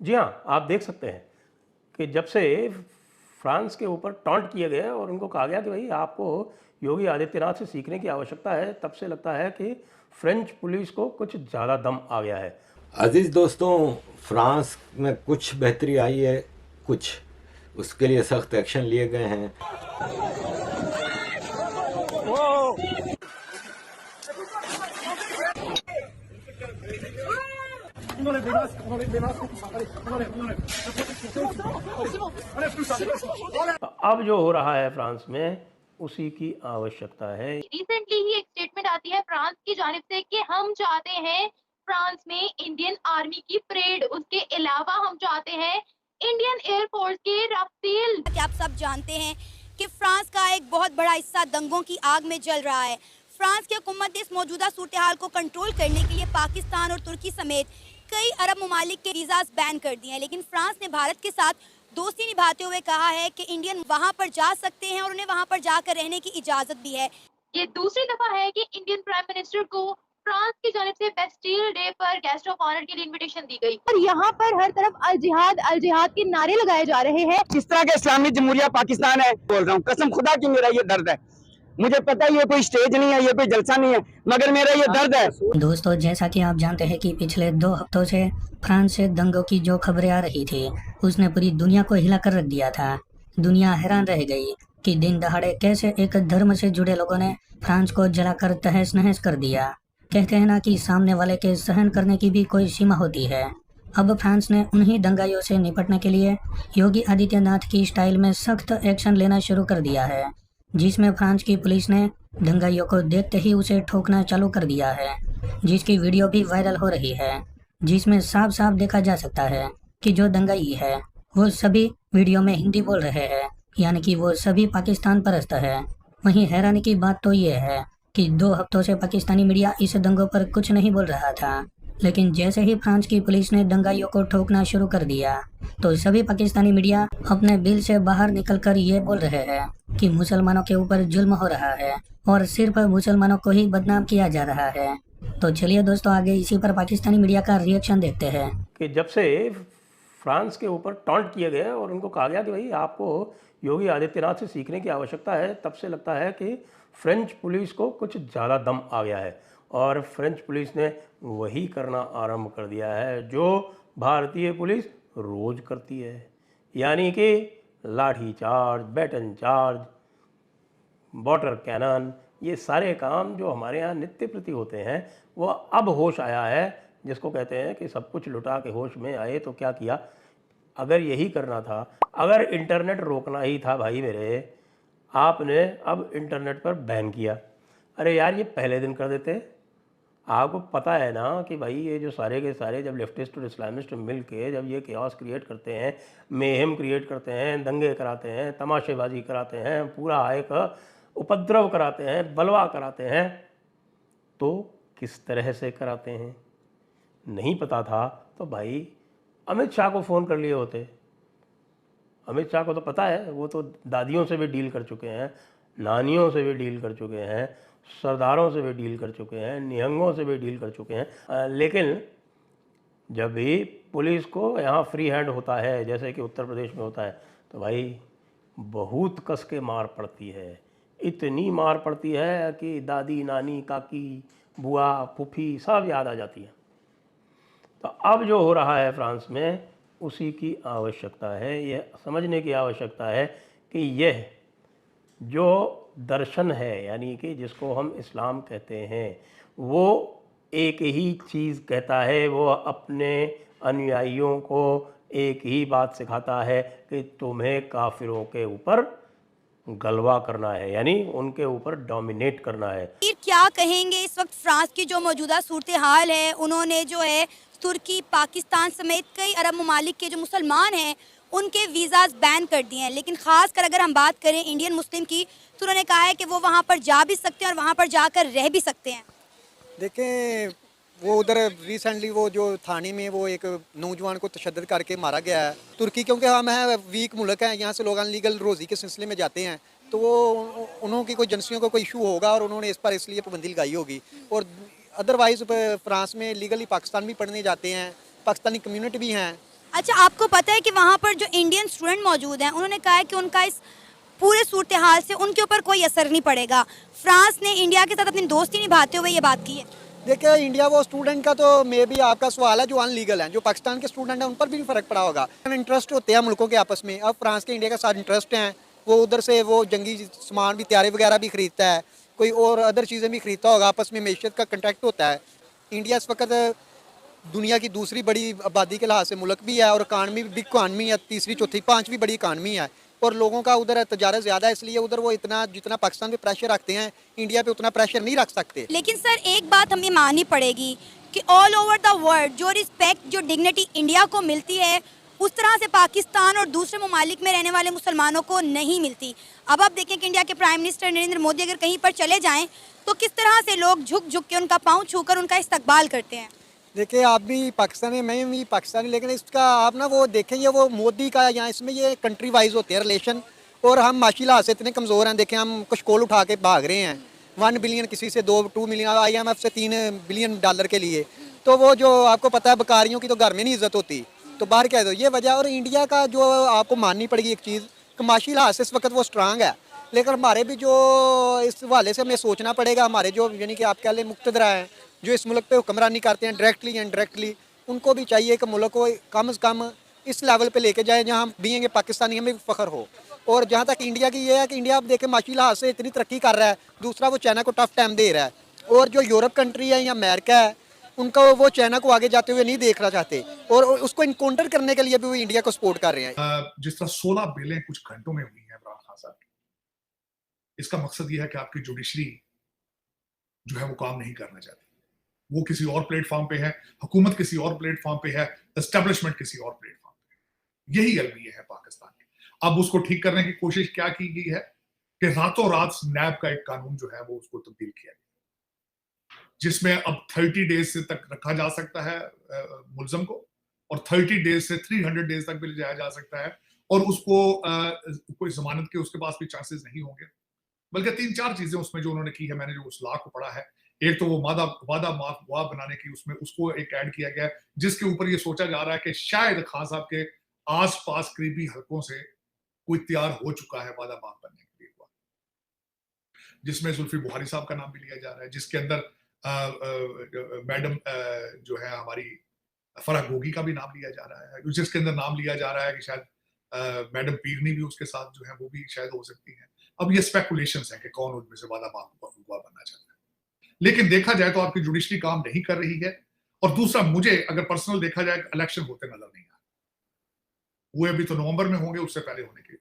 जी हाँ, आप देख सकते हैं कि जब से फ्रांस के ऊपर टॉन्ट किया गया और उनको कहा गया कि भाई आपको योगी आदित्यनाथ से सीखने की आवश्यकता है, तब से लगता है कि फ्रेंच पुलिस को कुछ ज़्यादा दम आ गया है। अजीज दोस्तों, फ्रांस में कुछ बेहतरी आई है, कुछ उसके लिए सख्त एक्शन लिए गए हैं। अब जो हो रहा है फ्रांस में उसी की आवश्यकता है। रिसेंटली ही एक स्टेटमेंट आती है फ्रांस की जानिब से कि हम चाहते हैं फ्रांस में इंडियन आर्मी की परेड, उसके अलावा हम चाहते हैं इंडियन एयरफोर्स के राफेल। आप सब जानते हैं कि फ्रांस का एक बहुत बड़ा हिस्सा दंगों की आग में जल रहा है। फ्रांस की हुकूमत ने इस मौजूदा सूरत हाल को कंट्रोल करने के लिए पाकिस्तान और तुर्की समेत कई अरब ममालिक के वीज़ाज बैन कर दिए हैं, लेकिन फ्रांस ने भारत के साथ दोस्ती निभाते हुए कहा है कि इंडियन वहां पर जा सकते हैं और उन्हें वहां पर जाकर रहने की इजाज़त भी है। ये दूसरी दफा है कि इंडियन प्राइम मिनिस्टर को फ्रांस की जानिब से बेस्टिल डे पर गेस्ट ऑफ ऑनर के लिए इनविटेशन दी गई और यहाँ पर हर तरफ अल जिहाद के नारे लगाए जा रहे हैं। जिस तरह के इस्लामी जमहूरिया पाकिस्तान है, बोल रहा हूँ कसम खुदा की, मेरा ये दर्द है। मुझे पता है ये कोई स्टेज नहीं है, ये कोई जलसा नहीं है, मगर मेरा ये दर्द है। दोस्तों, जैसा कि आप जानते हैं कि पिछले 2 हफ्तों से फ्रांस से दंगों की जो खबरें आ रही थी उसने पूरी दुनिया को हिला कर रख दिया था। दुनिया हैरान रह गई कि दिन दहाड़े कैसे एक धर्म से जुड़े लोगों ने फ्रांस को जलाकर तहस नहस कर दिया। कहते हैं ना कि सामने वाले के सहन करने की भी कोई सीमा होती है। अब फ्रांस ने उन्हीं दंगाइयों से निपटने के लिए योगी आदित्यनाथ की स्टाइल में सख्त एक्शन लेना शुरू कर दिया है, जिसमें फ्रांस की पुलिस ने दंगाइयों को देखते ही उसे ठोकना चालू कर दिया है, जिसकी वीडियो भी वायरल हो रही है, जिसमें साफ साफ देखा जा सकता है कि जो दंगाई है वो सभी वीडियो में हिंदी बोल रहे हैं, यानी कि वो सभी पाकिस्तान परस्त है। वहीं हैरानी की बात तो ये है कि 2 हफ्तों से पाकिस्तानी मीडिया इस दंगों पर कुछ नहीं बोल रहा था, लेकिन जैसे ही फ्रांस की पुलिस ने दंगाइयों को ठोकना शुरू कर दिया तो सभी पाकिस्तानी मीडिया अपने बिल से बाहर निकलकर ये बोल रहे हैं कि मुसलमानों के ऊपर जुल्म हो रहा है और सिर्फ मुसलमानों को ही बदनाम किया जा रहा है। तो चलिए दोस्तों, आगे इसी पर पाकिस्तानी मीडिया का रिएक्शन देखते हैं कि जब से फ्रांस के ऊपर टॉन्ट किया गया और उनको कहा गया कि भाई आपको योगी आदित्यनाथ से सीखने की आवश्यकता है, तब से लगता है कि फ्रेंच पुलिस को कुछ ज़्यादा दम आ गया है और फ्रेंच पुलिस ने वही करना आरंभ कर दिया है जो भारतीय पुलिस रोज़ करती है, यानी कि lathi charge, baton charge, water cannon, ये सारे काम जो हमारे यहाँ नित्य प्रति होते हैं वो अब होश आया है, जिसको कहते हैं कि सब कुछ लुटा के होश में आए तो क्या किया। अगर यही करना था, अगर इंटरनेट रोकना ही था भाई मेरे, आपने अब इंटरनेट पर बैन किया। अरे यार, ये पहले दिन कर देते। आपको पता है ना कि भाई ये जो सारे के सारे जब लेफ्टिस्ट और इस्लामिस्ट मिल के जब ये केओस क्रिएट करते हैं, मेहम क्रिएट करते हैं, दंगे कराते हैं, तमाशेबाजी कराते हैं, पूरा एक उपद्रव कराते हैं, बलवा कराते हैं, तो किस तरह से कराते हैं नहीं पता था तो भाई अमित शाह को फ़ोन कर लिए होते। अमित शाह को तो पता है, वो तो दादियों से भी डील कर चुके हैं, नानियों से भी डील कर चुके हैं, सरदारों से भी डील कर चुके हैं, निहंगों से भी डील कर चुके हैं। लेकिन जब भी पुलिस को यहाँ फ्री हैंड होता है, जैसे कि उत्तर प्रदेश में होता है, तो भाई बहुत कस के मार पड़ती है। इतनी मार पड़ती है कि दादी, नानी, काकी, बुआ, फूफी सब याद आ जाती है। तो अब जो हो रहा है फ्रांस में उसी की आवश्यकता है। यह समझने की आवश्यकता है कि यह जो दर्शन है, यानी कि जिसको हम इस्लाम कहते हैं, वो एक ही चीज़ कहता है, वो अपने अनुयायियों को एक ही बात सिखाता है कि तुम्हें काफिरों के ऊपर गलबा करना है, यानी उनके ऊपर डोमिनेट करना है। फिर क्या कहेंगे इस वक्त फ्रांस की जो मौजूदा सूरत हाल है? उन्होंने जो है तुर्की, पाकिस्तान समेत कई अरब ममालिक के जो मुसलमान हैं उनके वीज़ाज बैन कर दिए हैं, लेकिन ख़ासकर अगर हम बात करें इंडियन मुस्लिम की तो उन्होंने कहा है कि वो वहाँ पर जा भी सकते हैं और वहाँ पर जाकर रह भी सकते हैं। देखें, वो उधर रिसेंटली वो जो थाने में वो एक नौजवान को तशद्दुद करके मारा गया है। तुर्की क्योंकि हम है वीक मुल्क है, यहाँ से लोग अनलीगल रोज़ी के सिलसिले में जाते हैं, तो वो उन्होंने कोई एजेंसियों को कोई इशू होगा और उन्होंने इस पर इसलिए पाबंदी लगाई होगी। और अदरवाइज़ फ्रांस में लीगली पाकिस्तान भी पढ़ने जाते हैं, पाकिस्तानी कम्यूनिटी भी हैं। अच्छा, आपको पता है कि वहाँ पर जो इंडियन स्टूडेंट मौजूद हैं उन्होंने कहा है कि उनका इस पूरे सूरत हाल से उनके ऊपर कोई असर नहीं पड़ेगा। फ्रांस ने इंडिया के साथ अपनी दोस्ती निभाते हुए ये बात की है। देखिए इंडिया वो स्टूडेंट का तो मे भी आपका सवाल है जो अनलीगल है, जो पाकिस्तान के स्टूडेंट हैं उन पर भी फर्क पड़ा होगा। इंटरेस्ट होते हैं मुल्कों के आपस में, अब फ्रांस के इंडिया के साथ इंटरेस्ट हैं, वो उधर से वो जंगी सामान भी तैयारी वगैरह भी खरीदता है, कोई और अदर चीज़ें भी खरीदता होगा, आपस में मैशियत का कंट्रैक्ट होता है। इंडिया इस वक्त दुनिया की दूसरी बड़ी आबादी के लिहाज से मुल्क भी है और इकानमी बिग इकानमी है, तीसरी चौथी पांचवी बड़ी इकानमी है और लोगों का उधर तजारत ज़्यादा है, इसलिए उधर वो इतना जितना पाकिस्तान पे प्रेशर रखते हैं इंडिया पे उतना प्रेशर नहीं रख सकते। लेकिन सर एक बात हमें माननी पड़ेगी कि ऑल ओवर द वर्ल्ड जो रिस्पेक्ट जो डिग्निटी इंडिया को मिलती है उस तरह से पाकिस्तान और दूसरे ममालिक में रहने वाले मुसलमानों को नहीं मिलती। अब आप देखें कि इंडिया के प्राइम मिनिस्टर नरेंद्र मोदी अगर कहीं पर चले जाएं तो किस तरह से लोग झुक झुक के उनका पाँव छूकर उनका इस्तकबाल करते हैं। देखिए आप भी पाकिस्तानी, मैं भी पाकिस्तानी, लेकिन इसका आप ना वो देखें ये वो मोदी का या इसमें ये कंट्री वाइज होते हैं रिलेशन और हम माशी लिहाज से इतने कमज़ोर हैं। देखें हम कुछ कोल उठा के भाग रहे हैं, 1 बिलियन किसी से 2 मिलियन, IMF से 3 बिलियन डॉलर के लिए, तो वो जो आपको पता है बकारियों की तो घर में नहीं इज्जत होती, तो बाहर कह दो ये वजह। और इंडिया का जो आपको माननी पड़ेगी एक चीज़, माशी लिहाज से इस वक्त वो स्ट्रांग है, लेकिन हमारे भी जो इस हवाले से हमें सोचना पड़ेगा, हमारे जो यानी कि आप कह लें मुक्तदरा हैं जो इस मुल्क पे हुक्मरानी करते हैं डायरेक्टली इनडायरेक्टली, उनको भी चाहिए कि मुल्क को कम से कम इस लेवल पे लेके जाए जहाँ हम बीएंगे पाकिस्तानी हमें भी फ़ख्र हो। और जहाँ तक इंडिया की ये है कि इंडिया आप देखें माशी लिहाज से इतनी तरक्की कर रहा है, दूसरा वो चाइना को टफ टाइम दे रहा है, और जो यूरोप कंट्री है या अमेरिका है उनका वो चाइना को आगे जाते हुए नहीं देखना चाहते और उसको इनकाउंटर करने के लिए भी वो इंडिया को सपोर्ट कर रहे हैं। जिस तरह 16 बिलें कुछ घंटों में हुई हैं इमरान खान साहब की, इसका मकसद ये है कि आपकी जुडिशरी जो है वो काम नहीं करना चाहती, वो किसी और प्लेटफॉर्म पे है, हुकूमत किसी और प्लेटफॉर्म पे है, एस्टेब्लिशमेंट किसी और प्लेटफॉर्म पे है। यही अलविया है पाकिस्तान की। अब उसको ठीक करने की कोशिश क्या की गई है कि रातों रात नैब का एक कानून जो है वो उसको तब्दील किया गया, जिसमें अब 30 डेज से तक रखा जा सकता है मुलजम को और 30 डेज से 300 डेज तक भी ले जाया जा सकता है और उसको कोई जमानत के उसके पास भी चांसेस नहीं होंगे। बल्कि 3-4 चीजें उसमें जो उन्होंने की है, मैंने जो उस लॉ को पढ़ा है, एक तो वो वादा माफ बनाने की उसमें उसको एक ऐड किया गया है, जिसके ऊपर ये सोचा जा रहा है कि शायद खान साहब के आसपास करीबी हलकों से कोई तैयार हो चुका है वादा माफ करने के लिए, जिसमें जुल्फी बुखारी साहब का नाम भी लिया जा रहा है, जिसके अंदर मैडम जो है हमारी फराह गोगी का भी नाम लिया जा रहा है, जिसके अंदर नाम लिया जा रहा है कि शायद मैडम पीरनी भी उसके साथ जो है वो भी शायद हो सकती है। अब ये स्पेकुलेशंस हैं कि कौन उनमें से वादा माफ बनना चाहता है, लेकिन देखा जाए तो आपकी जुडिशरी काम नहीं कर रही है। और दूसरा, मुझे अगर पर्सनल देखा जाए इलेक्शन होते नजर नहीं आ रहे, वो अभी तो नवंबर में होंगे, उससे पहले होने की